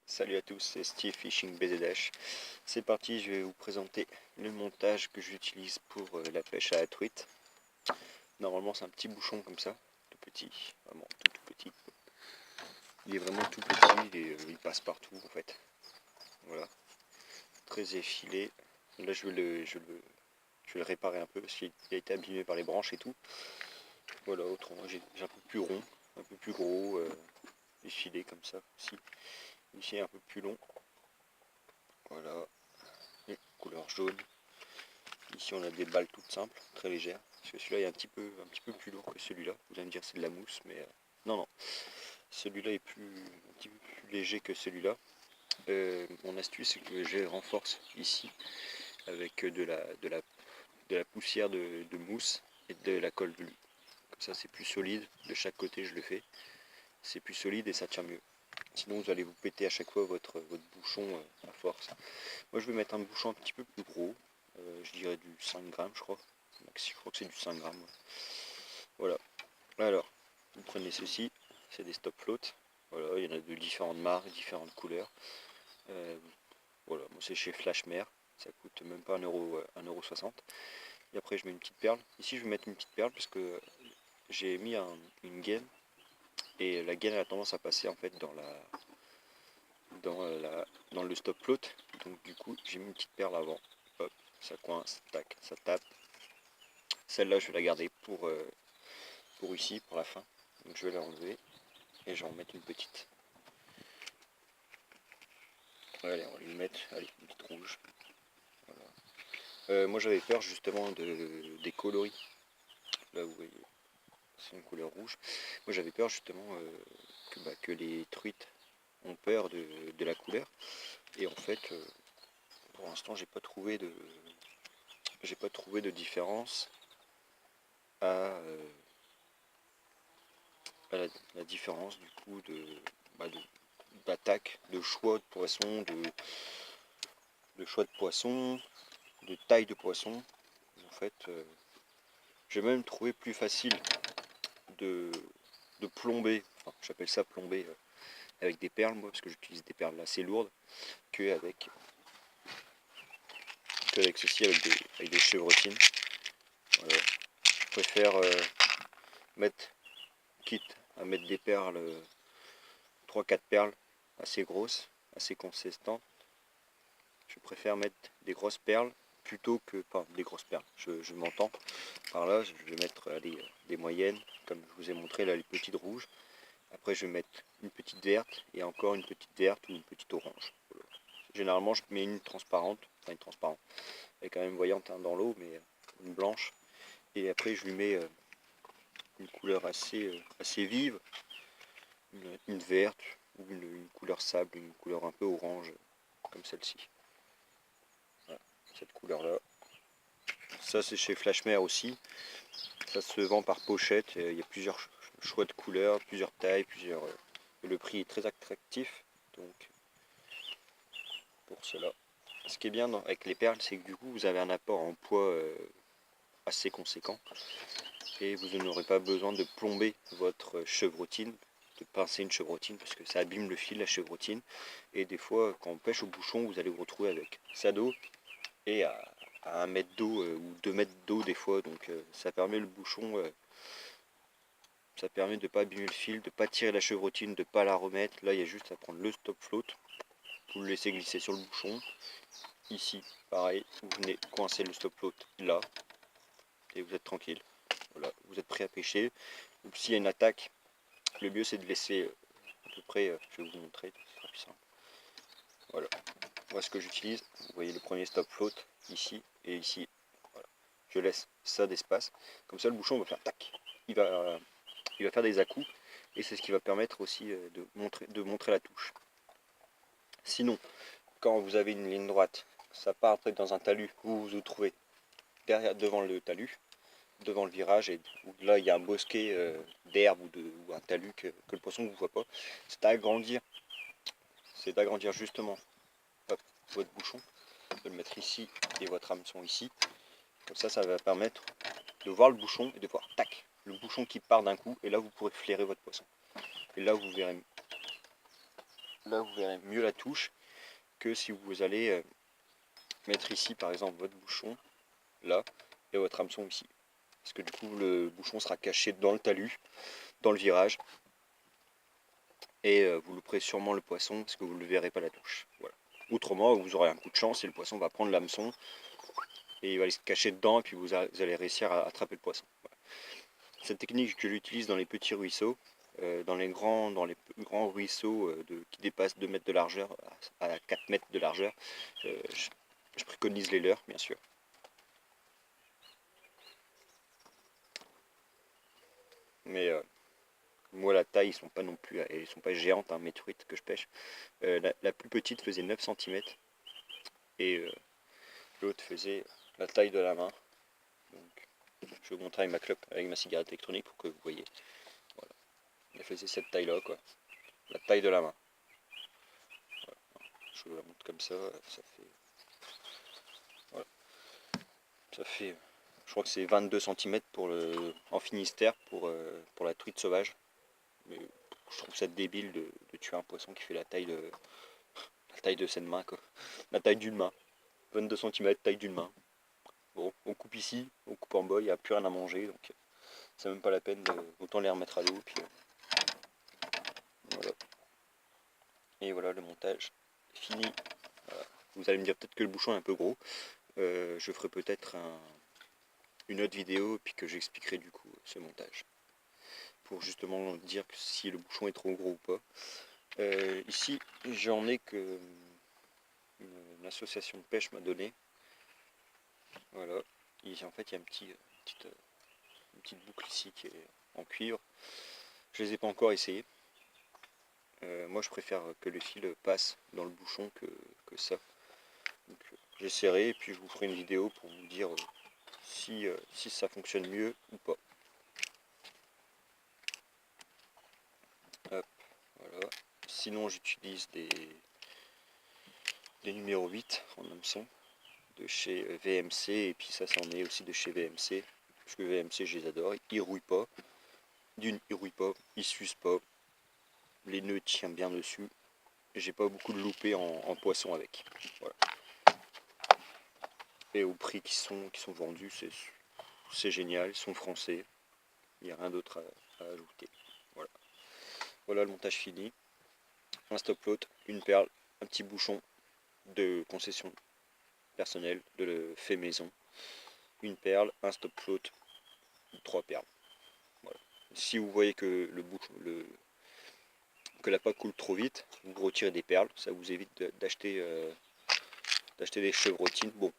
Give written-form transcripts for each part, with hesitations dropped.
Salut à tous, c'est Steve Fishing BZH. C'est parti, je vais vous présenter le montage que j'utilise pour la pêche à la truite. Normalement c'est un petit bouchon comme ça, tout petit, vraiment tout petit. Il est vraiment tout petit et il passe partout en fait. Voilà, très effilé. Là je vais le réparer un peu parce qu'il a été abîmé par les branches et tout. Voilà, autrement j'ai un peu plus rond, un peu plus gros, effilé comme ça aussi. Ici un peu plus long. Voilà, et couleur jaune. Ici on a des balles toutes simples, très légères. Parce que celui-là est un petit peu plus lourd que celui-là. Vous allez me dire c'est de la mousse, mais non, non. Celui-là est un petit peu plus léger que celui-là. Mon astuce c'est que je renforce ici avec de la poussière de mousse et de la colle glue. Comme ça c'est plus solide, de chaque côté je le fais. C'est plus solide et ça tient mieux. Sinon vous allez vous péter à chaque fois votre bouchon à force. Moi je vais mettre un bouchon un petit peu plus gros, je dirais du 5 grammes je crois. Je crois que c'est du 5 grammes. Ouais. Voilà. Alors, vous prenez ceci, c'est des stop float. Voilà, il y en a de différentes marques, différentes couleurs. Voilà, moi c'est chez Flashmer. Ça coûte même pas 1,60 €. Et après je mets une petite perle. Ici je vais mettre une petite perle parce que j'ai mis une gaine. Et la gaine a tendance à passer en fait dans le stop float. Donc du coup j'ai mis une petite perle avant. Hop, ça coince, tac, ça tape. Celle-là je vais la garder pour ici, pour la fin. Donc je vais la enlever et je vais en mettre une petite. Allez, on va lui mettre, allez, une petite rouge. Voilà. Moi j'avais peur justement des coloris. Là vous voyez, c'est une couleur rouge. Moi j'avais peur justement que les truites ont peur de la couleur. Et en fait, pour l'instant j'ai pas trouvé de différence à, la différence du coup d'attaque, de choix de poisson, de choix de poisson, de taille de poisson. En fait, j'ai même trouvé plus facile de plomber, enfin, j'appelle ça plomber avec des perles moi, parce que j'utilise des perles assez lourdes, qu'avec ceci, avec des chevrotines. Voilà. Je préfère mettre, quitte à mettre des perles, 3-4 perles assez grosses, assez consistantes, je préfère mettre des grosses perles plutôt que, pas des grosses perles, je m'entends par là, je vais mettre des moyennes, comme je vous ai montré là, les petites rouges. Après je vais mettre une petite verte et encore une petite verte ou une petite orange. Voilà. Généralement je mets une transparente, enfin une transparente, elle est quand même voyante hein, dans l'eau, mais une blanche. Et après je lui mets une couleur assez vive, une verte ou une couleur sable, une couleur un peu orange, comme celle-ci. Voilà, cette couleur-là. Ça c'est chez Flashmer aussi. Ça se vend par pochette. Il y a plusieurs choix de couleurs, plusieurs tailles, le prix est très attractif. Donc pour cela. Ce qui est bien avec les perles, c'est que du coup vous avez un apport en poids assez conséquent. Et vous n'aurez pas besoin de plomber votre chevrotine, de pincer une chevrotine, parce que ça abîme le fil, la chevrotine. Et des fois, quand on pêche au bouchon, vous allez vous retrouver avec ça d'eau et à 1 mètre d'eau ou 2 mètres d'eau des fois. Donc ça permet le bouchon, ça permet de ne pas abîmer le fil, de ne pas tirer la chevrotine, de ne pas la remettre. Là, il y a juste à prendre le stop float, vous le laissez glisser sur le bouchon. Ici, pareil, vous venez coincer le stop float là, et vous êtes tranquille. Voilà, vous êtes prêt à pêcher. Ou s'il y a une attaque, le mieux c'est de laisser à peu près, je vais vous montrer, ce sera plus simple. Voilà, moi ce que j'utilise, vous voyez le premier stop float ici et ici. Voilà. Je laisse ça d'espace, comme ça le bouchon va faire tac, il va faire des à-coups et c'est ce qui va permettre aussi de montrer la touche. Sinon, quand vous avez une ligne droite, ça part après dans un talus où vous vous trouvez devant le talus, devant le virage, et où là il y a un bosquet d'herbe ou un talus que le poisson ne vous voit pas, c'est d'agrandir justement hop, votre bouchon, de le mettre ici et votre hameçon ici. Comme ça va permettre de voir le bouchon et de voir tac, le bouchon qui part d'un coup, et là vous pourrez flairer votre poisson. Et là vous verrez là vous verrez mieux la touche que si vous allez mettre ici par exemple votre bouchon là et votre hameçon ici. Parce que du coup le bouchon sera caché dans le talus, dans le virage. Et vous louperez sûrement le poisson parce que vous ne le verrez pas la touche. Voilà. Autrement, vous aurez un coup de chance et le poisson va prendre l'hameçon et il va aller se cacher dedans et puis vous allez réussir à attraper le poisson. Voilà. Cette technique, je l'utilise dans les petits ruisseaux. Dans les grands ruisseaux qui dépassent 2 mètres de largeur à 4 mètres de largeur, je préconise les leurres, bien sûr. Mais moi, la taille, ils sont pas géantes, hein, mes truites que je pêche. La plus petite faisait 9 cm et l'autre faisait la taille de la main. Donc, je vais vous montrer avec ma clope, avec ma cigarette électronique pour que vous voyez. Voilà. Elle faisait cette taille-là, quoi. La taille de la main. Voilà. Je vous la montre comme ça, ça fait. Voilà. Ça fait. Je crois que c'est 22 cm en Finistère pour la truite sauvage. Mais je trouve ça débile de tuer un poisson qui fait la taille de cette main, quoi. La taille d'une main. 22 cm, taille d'une main. Bon, on coupe ici, on coupe en bas, il n'y a plus rien à manger, donc c'est même pas la peine, autant les remettre à l'eau, puis voilà. Et voilà, le montage est fini. Voilà. Vous allez me dire peut-être que le bouchon est un peu gros. Je ferai peut-être une autre vidéo, puis que j'expliquerai du coup ce montage. Pour justement dire que si le bouchon est trop gros ou pas. Ici, j'en ai que une association de pêche m'a donné. Voilà. En fait, il y a une petite boucle ici qui est en cuivre. Je les ai pas encore essayé. Moi je préfère que le fil passe dans le bouchon que ça. J'essaierai et puis je vous ferai une vidéo pour vous dire si ça fonctionne mieux ou pas. Hop, voilà. Sinon j'utilise des numéros 8 en hameçon de chez VMC et puis ça c'en est aussi de chez VMC. Parce que VMC je les adore, ils rouillent pas. Ils rouillent pas, ils s'usent pas. Les nœuds tiennent bien dessus. J'ai pas beaucoup de loupés en poisson avec. Voilà. Et au prix qui sont vendus, c'est génial, ils sont français. Il n'y a rien d'autre à ajouter. Voilà. Voilà le montage fini. Un stop float, une perle, un petit bouchon de concession personnelle, de fait maison. Une perle, un stop float, 3 perles. Voilà. Si vous voyez que que la paille coule trop vite, vous retirez des perles, ça vous évite d'acheter des chevrotines. Bon,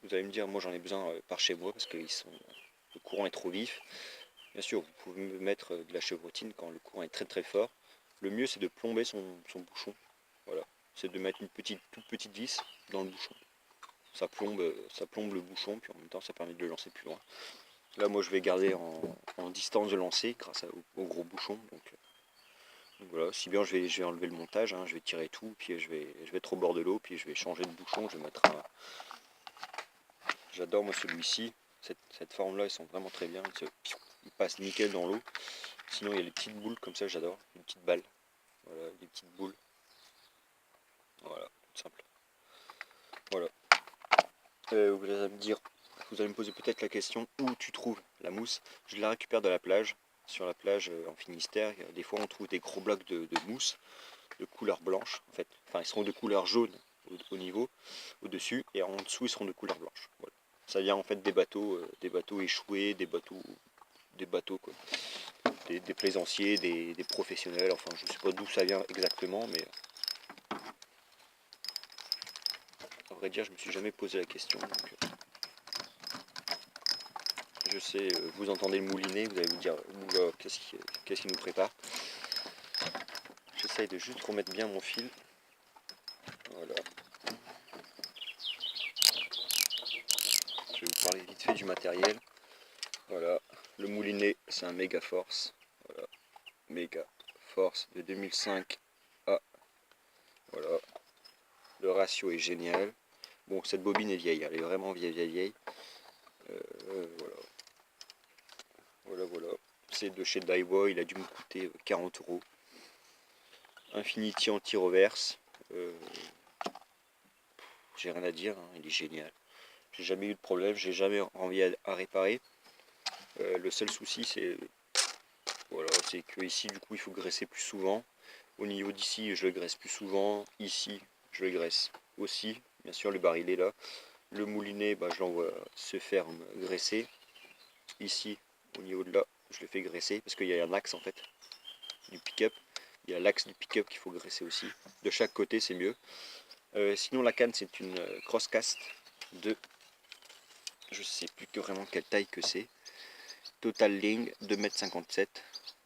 vous allez me dire, moi j'en ai besoin par chez moi parce que le courant est trop vif. Bien sûr, vous pouvez mettre de la chevrotine quand le courant est très très fort. Le mieux c'est de plomber son bouchon. Voilà, c'est de mettre une toute petite vis dans le bouchon. Ça plombe le bouchon, puis en même temps ça permet de le lancer plus loin. Là moi je vais garder en distance de lancer grâce au gros bouchon. Donc voilà, si bien je vais enlever le montage, hein, je vais tirer tout, puis je vais être au bord de l'eau, puis je vais changer de bouchon, je vais mettre un. J'adore moi celui-ci, cette forme là ils sont vraiment très bien, ils passent nickel dans l'eau. Sinon il y a les petites boules comme ça, j'adore, les petites balles, voilà, les petites boules. Voilà, tout simple. Voilà. Vous allez me dire, vous allez me poser peut-être la question où tu trouves la mousse. Je la récupère de la plage. Sur la plage en Finistère, des fois on trouve des gros blocs de mousse de couleur blanche en fait. Enfin ils seront de couleur jaune au-dessus, et en dessous ils seront de couleur blanche. Voilà. Ça vient en fait des bateaux échoués, des bateaux quoi. Des plaisanciers, des professionnels, enfin je sais pas d'où ça vient exactement, mais à vrai dire je me suis jamais posé la question. Donc, je sais, vous entendez le moulinet, vous allez vous dire qu'est-ce qu'il nous prépare. J'essaye de juste remettre bien mon fil. Voilà. Je vais vous parler vite fait du matériel. Voilà, le moulinet c'est un Mega Force. Voilà, Mega Force de 2005 A. Voilà, le ratio est génial. Bon, cette bobine est vieille, elle est vraiment vieille. Voilà. Voilà. C'est de chez Daiwa, il a dû me coûter 40 €. Infinity anti-reverse. J'ai rien à dire, hein, il est génial. J'ai jamais eu de problème, j'ai jamais envie à réparer. Le seul souci c'est voilà, c'est que ici du coup il faut graisser plus souvent. Au niveau d'ici je le graisse plus souvent. Ici je le graisse aussi. Bien sûr le baril est là. Le moulinet bah, je l'envoie se faire graisser. Ici au niveau de là je le fais graisser parce qu'il y a un axe en fait du pick-up. Il y a l'axe du pick-up qu'il faut graisser aussi. De chaque côté c'est mieux. Sinon la canne c'est une Crosscast de je sais plus que vraiment quelle taille que c'est. Total Ling 2,57 m.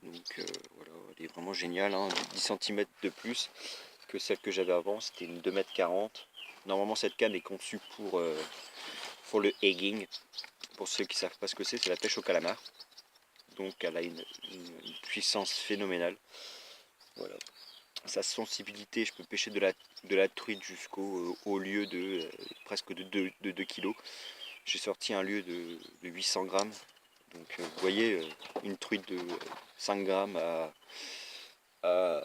Donc voilà, elle est vraiment géniale, hein, 10 cm de plus que celle que j'avais avant, c'était une 2,40 m. Normalement cette canne est conçue pour le egging. Pour ceux qui ne savent pas ce que c'est la pêche au calamar. Donc elle a une puissance phénoménale. Voilà. Sa sensibilité, je peux pêcher de la truite jusqu'au au lieu de presque de 2 kg. J'ai sorti un lieu de 800 grammes. Donc vous voyez, une truite de 5 grammes à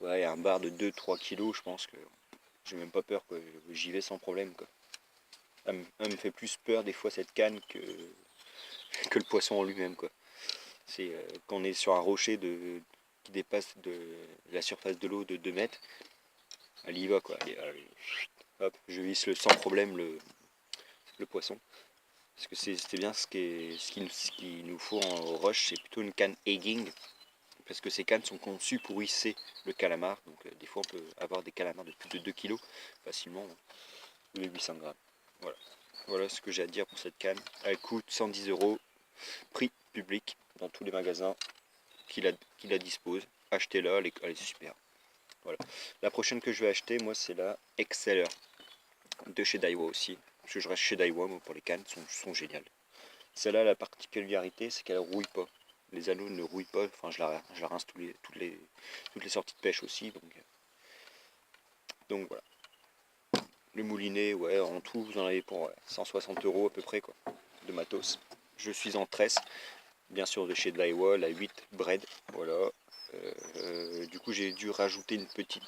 ouais, un bar de 2-3 kg, je pense que j'ai même pas peur, quoi. J'y vais sans problème, quoi. Elle me fait plus peur des fois cette canne que le poisson en lui-même, quoi. C'est quand on est sur un rocher qui dépasse de la surface de l'eau de 2 mètres, elle y va, quoi. Hop, je visse sans problème le poisson. Parce que c'était bien ce qu'il nous faut en rush, c'est plutôt une canne egging. Parce que ces cannes sont conçues pour hisser le calamar. Donc des fois on peut avoir des calamars de plus de 2 kg facilement, de 800 grammes. Voilà. Voilà ce que j'ai à dire pour cette canne. Elle coûte 110 €, prix public dans tous les magasins qui la disposent. Achetez-la, elle est super. Voilà. La prochaine que je vais acheter, moi, c'est la Exceller de chez Daiwa aussi. Parce que je reste chez Daiwa, moi, pour les cannes, sont géniales. Celle-là, la particularité, c'est qu'elle ne rouille pas. Les anneaux ne rouillent pas. Enfin, je la rince toutes les sorties de pêche aussi. Donc voilà. Le moulinet, ouais, en tout, vous en avez pour 160 € à peu près, quoi, de matos. Je suis en tresse, bien sûr, de chez Daiwa, la 8 Bread. Voilà. Du coup, j'ai dû rajouter une petite.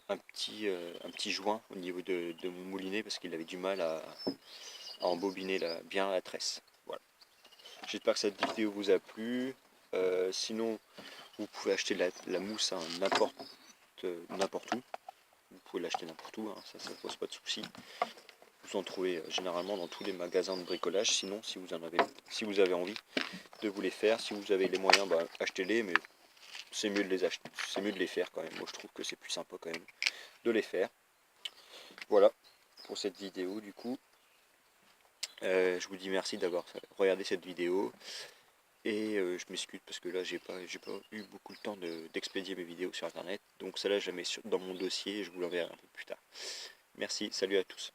Un petit joint au niveau de mon moulinet parce qu'il avait du mal à embobiner bien la tresse. Voilà. J'espère que cette vidéo vous a plu. Sinon, vous pouvez acheter la mousse hein, n'importe où. Vous pouvez l'acheter n'importe où, hein, ça ne pose pas de souci. Vous en trouvez généralement dans tous les magasins de bricolage. Sinon, si vous avez envie de vous les faire, si vous avez les moyens, bah, achetez-les, mais c'est mieux de les acheter, c'est mieux de les faire quand même. Moi, je trouve que c'est plus sympa quand même de les faire. Voilà pour cette vidéo du coup. Je vous dis merci d'avoir regardé cette vidéo et je m'excuse parce que là j'ai pas eu beaucoup de temps d'expédier mes vidéos sur internet, donc celle-là je la mets dans mon dossier et je vous l'enverrai un peu plus tard. Merci, salut à tous.